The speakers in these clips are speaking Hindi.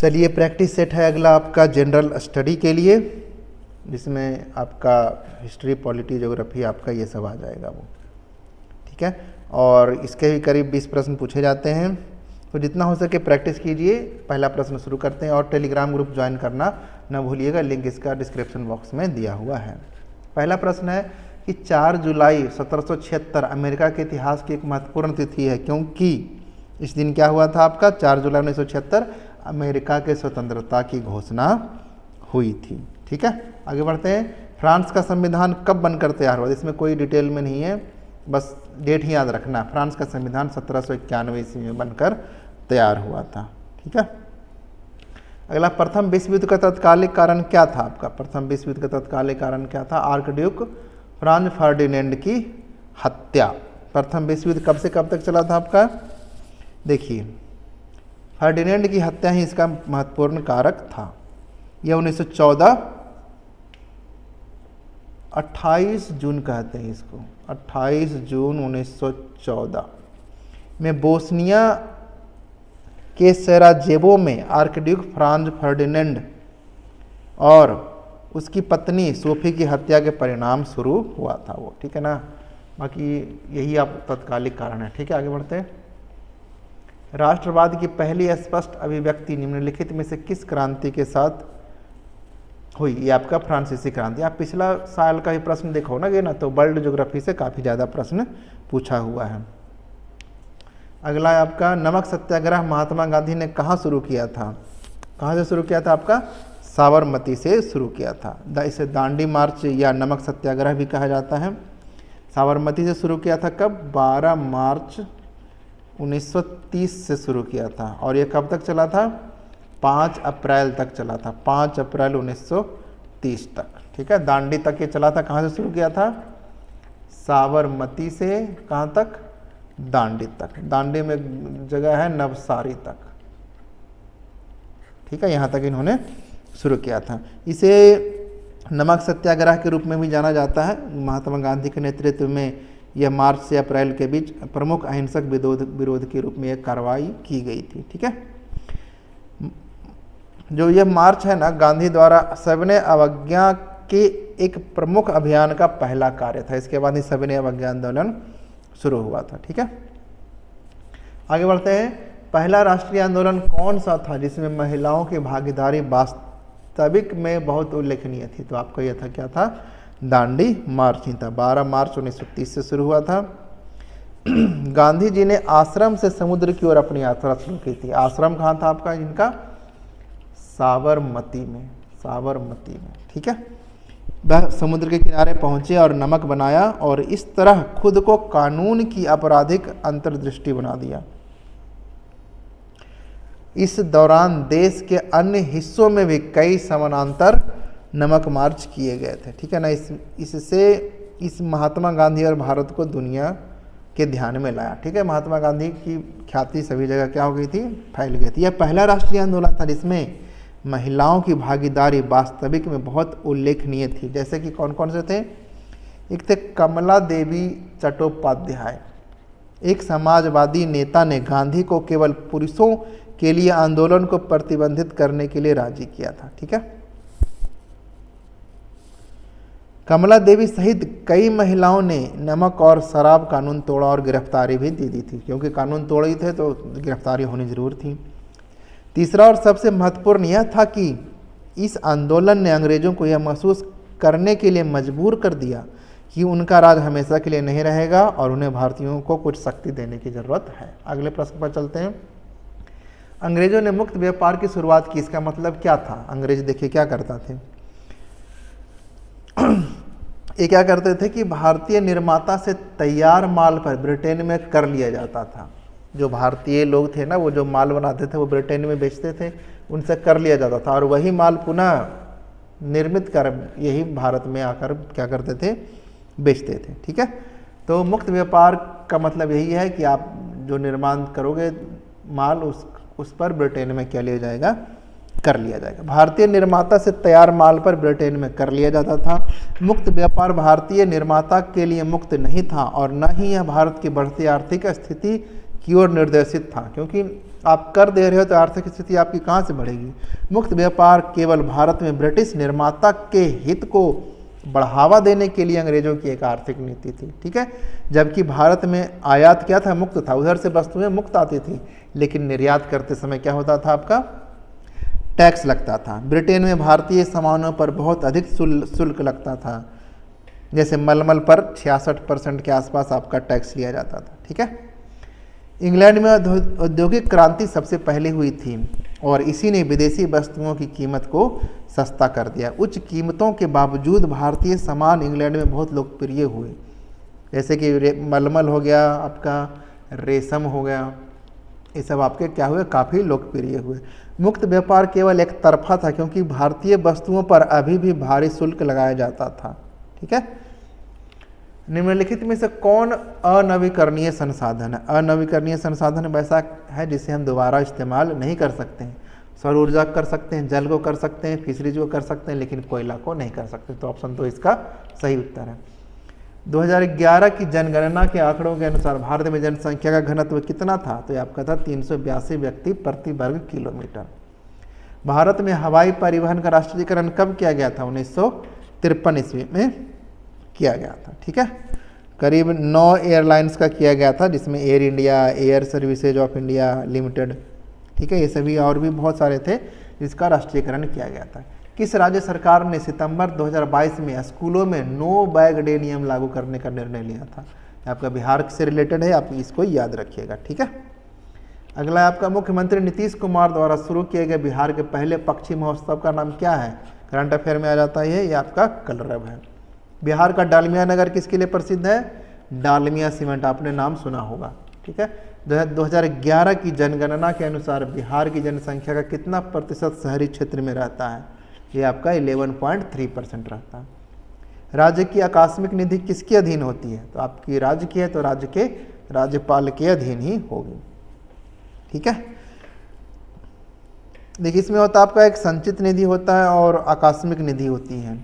चलिए, प्रैक्टिस सेट है अगला आपका जनरल स्टडी के लिए, जिसमें आपका हिस्ट्री, पॉलिटी, ज्योग्राफी आपका ये सब आ जाएगा वो, ठीक है। और इसके भी करीब 20 प्रश्न पूछे जाते हैं, तो जितना हो सके प्रैक्टिस कीजिए। पहला प्रश्न शुरू करते हैं, और टेलीग्राम ग्रुप ज्वाइन करना न भूलिएगा, लिंक इसका डिस्क्रिप्शन बॉक्स में दिया हुआ है। पहला प्रश्न है कि 4 जुलाई 1776 अमेरिका के इतिहास की एक महत्वपूर्ण तिथि है, क्योंकि इस दिन क्या हुआ था आपका, 4 जुलाई 1976 अमेरिका के स्वतंत्रता की घोषणा हुई थी, ठीक है। आगे बढ़ते हैं। फ्रांस का संविधान कब बनकर तैयार हुआ? इसमें कोई डिटेल में नहीं है, बस डेट ही याद रखना। फ्रांस का संविधान 1791 ईस्वी में बनकर तैयार हुआ था, ठीक है। अगला, प्रथम विश्व युद्ध का तत्कालिक कारण क्या था आपका? प्रथम विश्व युद्ध का तत्कालिक कारण क्या था? आर्कड्यूक फ्रांज फर्डिनेंड की हत्या। प्रथम विश्व युद्ध कब से कब तक चला था आपका? देखिए, फर्डिनेंड की हत्या ही इसका महत्वपूर्ण कारक था। यह 1914 28 जून कहते हैं इसको, 28 जून 1914 में बोस्निया के सराजेवो में आर्कड्यूक फ्रांज फर्डिनेंड और उसकी पत्नी सोफी की हत्या के परिणाम शुरू हुआ था वो, ठीक है ना। बाकी यही आप तत्कालिक कारण है, ठीक है। आगे बढ़ते हैं। राष्ट्रवाद की पहली स्पष्ट अभिव्यक्ति निम्नलिखित में से किस क्रांति के साथ हुई? ये आपका फ्रांसीसी क्रांति। आप पिछला साल का ही प्रश्न देखोगे ना, तो वर्ल्ड ज्योग्राफी से काफ़ी ज़्यादा प्रश्न पूछा हुआ है। अगला है आपका, नमक सत्याग्रह महात्मा गांधी ने कहाँ शुरू किया था? कहाँ से शुरू किया था आपका? साबरमती से शुरू किया था। इसे दांडी मार्च या नमक सत्याग्रह भी कहा जाता है। साबरमती से शुरू किया था कब? 12 मार्च 1930 से शुरू किया था, और ये कब तक चला था? 5 अप्रैल तक चला था, 5 अप्रैल 1930 तक, ठीक है। दांडी तक ये चला था। कहाँ से शुरू किया था? साबरमती से कहाँ तक? दांडी तक। दांडी में जगह है नवसारी तक, ठीक है, यहाँ तक इन्होंने शुरू किया था। इसे नमक सत्याग्रह के रूप में भी जाना जाता है। महात्मा गांधी के नेतृत्व में यह मार्च से अप्रैल के बीच प्रमुख अहिंसक विरोध के रूप में यह कार्रवाई की गई थी, ठीक है। जो यह मार्च है ना, गांधी द्वारा सविनय अवज्ञा के एक प्रमुख अभियान का पहला कार्य था। इसके बाद ही सविनय अवज्ञा आंदोलन शुरू हुआ था, ठीक है। आगे बढ़ते हैं। पहला राष्ट्रीय आंदोलन कौन सा था जिसमें महिलाओं की भागीदारी वास्तविक में बहुत उल्लेखनीय थी? तो आपका यह था, क्या था? दांडी मार्च ही था। 12 मार्च 1930 से शुरू हुआ था। गांधी जी ने आश्रम से समुद्र की ओर अपनी यात्रा शुरू की थी। आश्रम कहाँ था आपका इनका? साबरमती में, साबरमती में, ठीक है। वह समुद्र के किनारे पहुंचे और नमक बनाया, और इस तरह खुद को कानून की आपराधिक अंतर्दृष्टि बना दिया। इस दौरान देश के अन्य हिस्सों में भी कई समानांतर नमक मार्च किए गए थे, ठीक है ना। इससे इस महात्मा गांधी और भारत को दुनिया के ध्यान में लाया, ठीक है। महात्मा गांधी की ख्याति सभी जगह क्या हो गई थी? फैल गई थी। यह पहला राष्ट्रीय आंदोलन था जिसमें महिलाओं की भागीदारी वास्तविक में बहुत उल्लेखनीय थी। जैसे कि कौन कौन से थे? एक थे कमला देवी चट्टोपाध्याय। एक समाजवादी नेता ने गांधी को केवल पुरुषों के लिए आंदोलन को प्रतिबंधित करने के लिए राजी किया था, ठीक है। कमला देवी सहित कई महिलाओं ने नमक और शराब कानून तोड़ा और गिरफ्तारी भी दे दी थी, क्योंकि कानून तोड़े थे तो गिरफ्तारी होनी जरूर थी। तीसरा और सबसे महत्वपूर्ण यह था कि इस आंदोलन ने अंग्रेजों को यह महसूस करने के लिए मजबूर कर दिया कि उनका राज हमेशा के लिए नहीं रहेगा और उन्हें भारतीयों को कुछ शक्ति देने की जरूरत है। अगले प्रश्न पर चलते हैं। अंग्रेजों ने मुक्त व्यापार की शुरुआत की, इसका मतलब क्या था? अंग्रेज देखिए क्या करता थे, ये क्या करते थे कि भारतीय निर्माता से तैयार माल पर ब्रिटेन में कर लिया जाता था। जो भारतीय लोग थे ना, वो जो माल बनाते थे वो ब्रिटेन में बेचते थे, उनसे कर लिया जाता था, और वही माल पुनः निर्मित कर यही भारत में आकर क्या करते थे? बेचते थे, ठीक है। तो मुक्त व्यापार का मतलब यही है कि आप जो निर्माण करोगे माल उस पर ब्रिटेन में क्या लिया जाएगा? कर लिया जाएगा। भारतीय निर्माता से तैयार माल पर ब्रिटेन में कर लिया जाता था। मुक्त व्यापार भारतीय निर्माता के लिए मुक्त नहीं था, और न ही यह भारत की बढ़ती आर्थिक स्थिति की ओर निर्देशित था, क्योंकि आप कर दे रहे हो तो आर्थिक स्थिति आपकी कहाँ से बढ़ेगी। मुक्त व्यापार केवल भारत में ब्रिटिश निर्माता के हित को बढ़ावा देने के लिए अंग्रेजों की एक आर्थिक नीति थी, ठीक है। जबकि भारत में आयात क्या था, मुक्त था, उधर से वस्तुएं मुक्त आती थी, लेकिन निर्यात करते समय क्या होता था, आपका टैक्स लगता था। ब्रिटेन में भारतीय सामानों पर बहुत अधिक शुल्क लगता था, जैसे मलमल पर 66% के आसपास आपका टैक्स लिया जाता था, ठीक है। इंग्लैंड में औद्योगिक क्रांति सबसे पहले हुई थी और इसी ने विदेशी वस्तुओं की कीमत को सस्ता कर दिया। उच्च कीमतों के बावजूद भारतीय सामान इंग्लैंड में बहुत लोकप्रिय हुए, जैसे कि मलमल हो गया, आपका रेशम हो गया, ये सब आपके क्या हुए, काफ़ी लोकप्रिय हुए। मुक्त व्यापार केवल एक तरफा था क्योंकि भारतीय वस्तुओं पर अभी भी भारी शुल्क लगाया जाता था, ठीक है। निम्नलिखित में से कौन अनवीकरणीय संसाधन है। अनवीकरणीय संसाधन वैसा है जिसे हम दोबारा इस्तेमाल नहीं कर सकते हैं। सौर ऊर्जा कर सकते हैं, जल को कर सकते हैं, फिशरीज को कर सकते हैं, लेकिन कोयला को नहीं कर सकते। तो ऑप्शन तो इसका सही उत्तर है। 2011 की जनगणना के आंकड़ों के अनुसार भारत में जनसंख्या का घनत्व कितना था, तो आपका था 382 व्यक्ति प्रति वर्ग किलोमीटर। भारत में हवाई परिवहन का राष्ट्रीयकरण कब किया गया था, 1953 ईस्वी में किया गया था, ठीक है। करीब 9 एयरलाइंस का किया गया था, जिसमें air India, air services of India limited, ठीक है, ये सभी और भी बहुत सारे थे जिसका राष्ट्रीयकरण किया गया था। किस राज्य सरकार ने सितंबर 2022 में स्कूलों में नो बैग डे नियम लागू करने का निर्णय लिया था। आपका बिहार से रिलेटेड है, आप इसको याद रखिएगा, ठीक है। अगला आपका मुख्यमंत्री नीतीश कुमार द्वारा शुरू किए गए बिहार के पहले पक्षी महोत्सव का नाम क्या है। करंट अफेयर में आ जाता है ये आपका कलरव है। बिहार का डालमिया नगर किसके लिए प्रसिद्ध है, डालमिया सीमेंट, आपने नाम सुना होगा, ठीक है। 2011 की जनगणना के अनुसार बिहार की जनसंख्या का कितना प्रतिशत शहरी क्षेत्र में रहता है, ये आपका 11.3% रहता है। राज्य की आकस्मिक निधि किसके अधीन होती है, तो आपकी राज्य की है तो राज्य के राज्यपाल के अधीन ही होगी, ठीक है। देखिए इसमें होता है आपका एक संचित निधि होता है और आकस्मिक निधि होती है।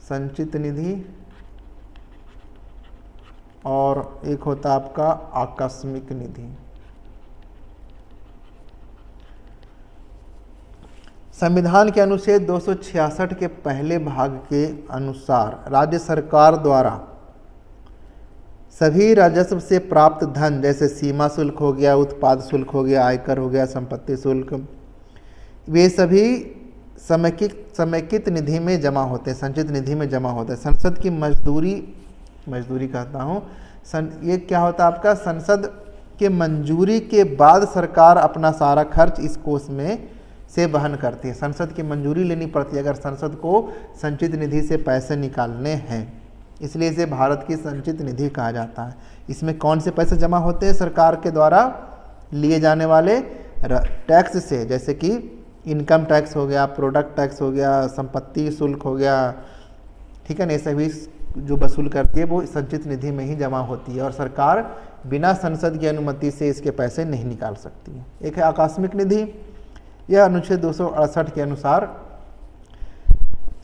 संचित निधि और एक होता है आपका आकस्मिक निधि। संविधान के अनुच्छेद 266 के पहले भाग के अनुसार राज्य सरकार द्वारा सभी राजस्व से प्राप्त धन, जैसे सीमा शुल्क हो गया, उत्पाद शुल्क हो गया, आयकर हो गया, संपत्ति शुल्क, वे सभी समेकित निधि में जमा होते हैं, संचित निधि में जमा होते हैं। संसद की मजदूरी कहता हूँ, ये क्या होता है आपका, संसद के मंजूरी के बाद सरकार अपना सारा खर्च इस कोष में से वहन करती है। संसद की मंजूरी लेनी पड़ती है अगर संसद को संचित निधि से पैसे निकालने हैं, इसलिए इसे भारत की संचित निधि कहा जाता है। इसमें कौन से पैसे जमा होते हैं, सरकार के द्वारा लिए जाने वाले टैक्स से, जैसे कि इनकम टैक्स हो गया, प्रोडक्ट टैक्स हो गया, संपत्ति शुल्क हो गया, ठीक है ना, ये सभी जो वसूल करती है वो संचित निधि में ही जमा होती है और सरकार बिना संसद की अनुमति से इसके पैसे नहीं निकाल सकती है। एक है आकस्मिक निधि, यह अनुच्छेद 268 के अनुसार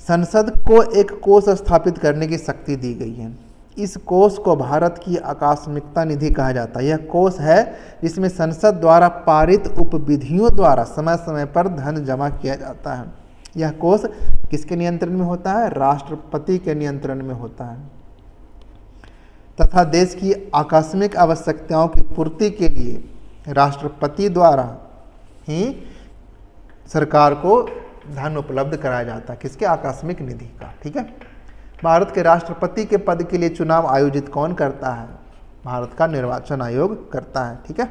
संसद को एक कोष स्थापित करने की शक्ति दी गई है। इस कोष को भारत की आकस्मिकता निधि कहा जाता है। यह कोष है जिसमें संसद द्वारा पारित उपविधियों द्वारा समय समय पर धन जमा किया जाता है। यह कोष किसके नियंत्रण में होता है, राष्ट्रपति के नियंत्रण में होता है तथा देश की आकस्मिक आवश्यकताओं की पूर्ति के लिए राष्ट्रपति द्वारा ही सरकार को धन उपलब्ध कराया जाता है। किसके, आकस्मिक निधि का, ठीक है। भारत के राष्ट्रपति के पद के लिए चुनाव आयोजित कौन करता है, भारत का निर्वाचन आयोग करता है, ठीक है।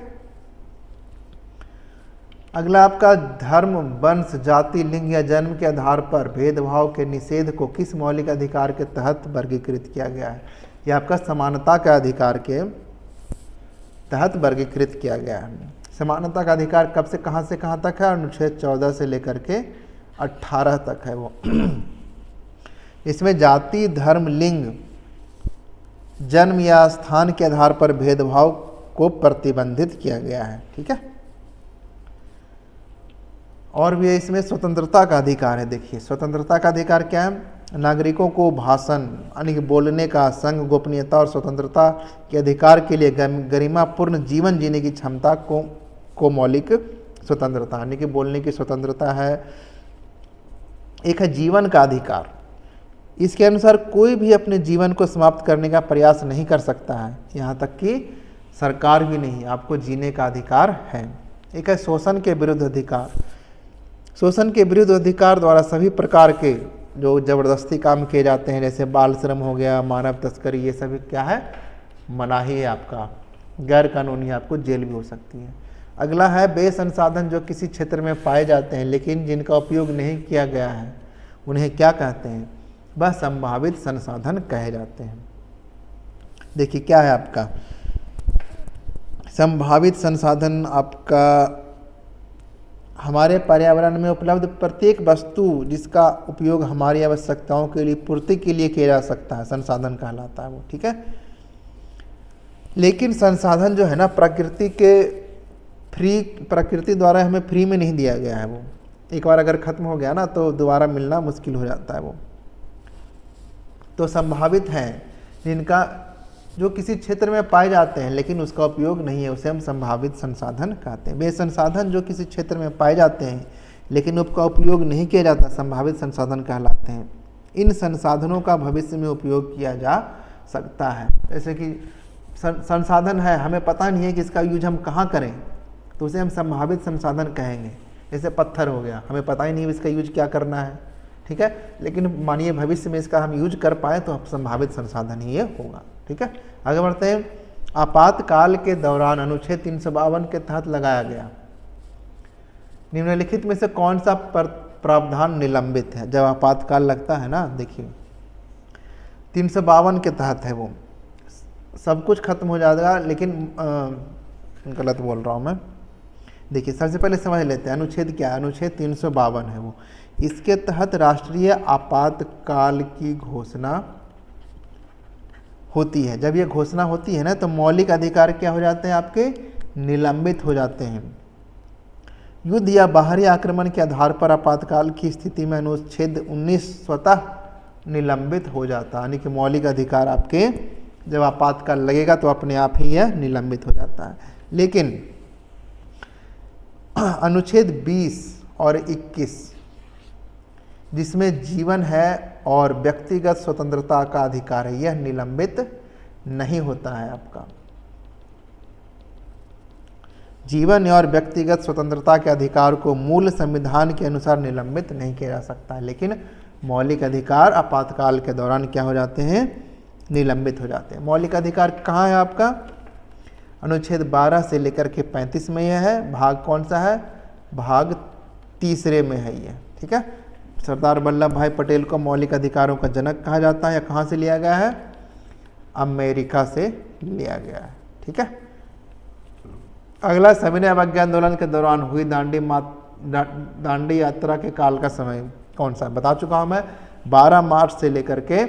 अगला आपका धर्म, वंश, जाति, लिंग या जन्म के आधार पर भेदभाव के निषेध को किस मौलिक अधिकार के तहत वर्गीकृत किया गया है। यह आपका समानता का अधिकार के तहत वर्गीकृत किया गया है। समानता का अधिकार कब से कहाँ तक है, अनुच्छेद 14 से लेकर के 18 तक है वो। इसमें जाति, धर्म, लिंग, जन्म या स्थान के आधार पर भेदभाव को प्रतिबंधित किया गया है, ठीक है। और भी इसमें स्वतंत्रता का अधिकार है। देखिए स्वतंत्रता का अधिकार क्या है, नागरिकों को भाषण यानी कि बोलने का, संघ, गोपनीयता और स्वतंत्रता के अधिकार के लिए गरिमापूर्ण जीवन जीने की क्षमता को मौलिक स्वतंत्रता, यानी कि बोलने की स्वतंत्रता है। एक है जीवन का अधिकार, इसके अनुसार कोई भी अपने जीवन को समाप्त करने का प्रयास नहीं कर सकता है, यहाँ तक कि सरकार भी नहीं, आपको जीने का अधिकार है। एक है शोषण के विरुद्ध अधिकार, शोषण के विरुद्ध अधिकार द्वारा सभी प्रकार के जो ज़बरदस्ती काम किए जाते हैं, जैसे बाल श्रम हो गया, मानव तस्करी, ये सभी क्या है, मनाही है, आपका गैर कानूनी, आपको जेल भी हो सकती है। अगला है वे संसाधन जो किसी क्षेत्र में पाए जाते हैं लेकिन जिनका उपयोग नहीं किया गया है, उन्हें क्या कहते हैं, वह संभावित संसाधन कहे जाते हैं। देखिए क्या है आपका संभावित संसाधन, आपका हमारे पर्यावरण में उपलब्ध प्रत्येक वस्तु जिसका उपयोग हमारी आवश्यकताओं के लिए पूर्ति के लिए किया जा सकता है, संसाधन कहलाता है वो, ठीक है। लेकिन संसाधन जो है ना प्रकृति द्वारा हमें फ्री में नहीं दिया गया है, वो एक बार अगर खत्म हो गया ना तो दोबारा मिलना मुश्किल हो जाता है वो। तो संभावित हैं जिनका जो किसी क्षेत्र में पाए जाते हैं लेकिन उसका उपयोग नहीं है, उसे हम संभावित संसाधन कहते हैं। वे संसाधन जो किसी क्षेत्र में पाए जाते हैं लेकिन उसका उपयोग नहीं किया जाता, संभावित संसाधन कहलाते हैं। इन संसाधनों का भविष्य में उपयोग किया जा सकता है। जैसे कि संसाधन है, हमें पता नहीं है कि इसका यूज हम कहाँ करें, तो उसे हम संभावित संसाधन कहेंगे। जैसे पत्थर हो गया, हमें पता ही नहीं इसका यूज क्या करना है, ठीक है, लेकिन मानिए भविष्य में इसका हम यूज कर पाए तो संभावित संसाधन ही ये होगा, ठीक है। आगे बढ़ते हैं। आपातकाल के दौरान अनुच्छेद 352 के तहत लगाया गया निम्नलिखित में से कौन सा प्रावधान निलंबित है। जब आपातकाल लगता है ना, देखिए 352 के तहत है, वो सब कुछ खत्म हो जाएगा, लेकिन गलत बोल रहा हूँ मैं। देखिए सबसे पहले समझ लेते हैं अनुच्छेद क्या है। अनुच्छेद 352 है वो, इसके तहत राष्ट्रीय आपातकाल की घोषणा होती है। जब ये घोषणा होती है ना तो मौलिक अधिकार क्या हो जाते हैं, आपके निलंबित हो जाते हैं। युद्ध या बाहरी आक्रमण के आधार पर आपातकाल की स्थिति में अनुच्छेद 19 स्वतः निलंबित हो जाता है, यानी कि मौलिक अधिकार आपके जब आपातकाल लगेगा तो अपने आप ही यह निलंबित हो जाता है। लेकिन अनुच्छेद 20 और 21 जिसमें जीवन है और व्यक्तिगत स्वतंत्रता का अधिकार है, यह निलंबित नहीं होता है। आपका जीवन और व्यक्तिगत स्वतंत्रता के अधिकार को मूल संविधान के अनुसार निलंबित नहीं किया जा सकता है, लेकिन मौलिक अधिकार आपातकाल के दौरान क्या हो जाते हैं, निलंबित हो जाते हैं। मौलिक अधिकार कहाँ है आपका, अनुच्छेद 12 से लेकर के 35 में यह है। भाग कौन सा है, भाग 3 में है ये, ठीक है। सरदार वल्लभ भाई पटेल को मौलिक अधिकारों का जनक कहा जाता है। या कहाँ से लिया गया है, अमेरिका से लिया गया है, ठीक है। अगला सविनय अवज्ञा आंदोलन के दौरान हुई दांडी यात्रा के काल का समय कौन सा, बता चुका हूँ मैं। 12 मार्च से लेकर के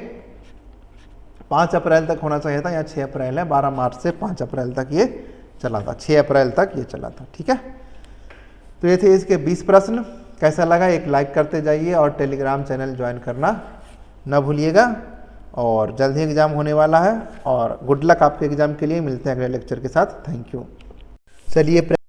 5 अप्रैल तक होना चाहिए था, यहाँ 6 अप्रैल है। 12 मार्च से 5 अप्रैल तक ये चला था, 6 अप्रैल तक ये चला था, ठीक है। तो ये थे इसके 20 प्रश्न। कैसा लगा एक लाइक करते जाइए और टेलीग्राम चैनल ज्वाइन करना न भूलिएगा। और जल्द ही एग्ज़ाम होने वाला है और गुड लक आपके एग्ज़ाम के लिए। मिलते हैं अगले लेक्चर के साथ। Thank you. चलिए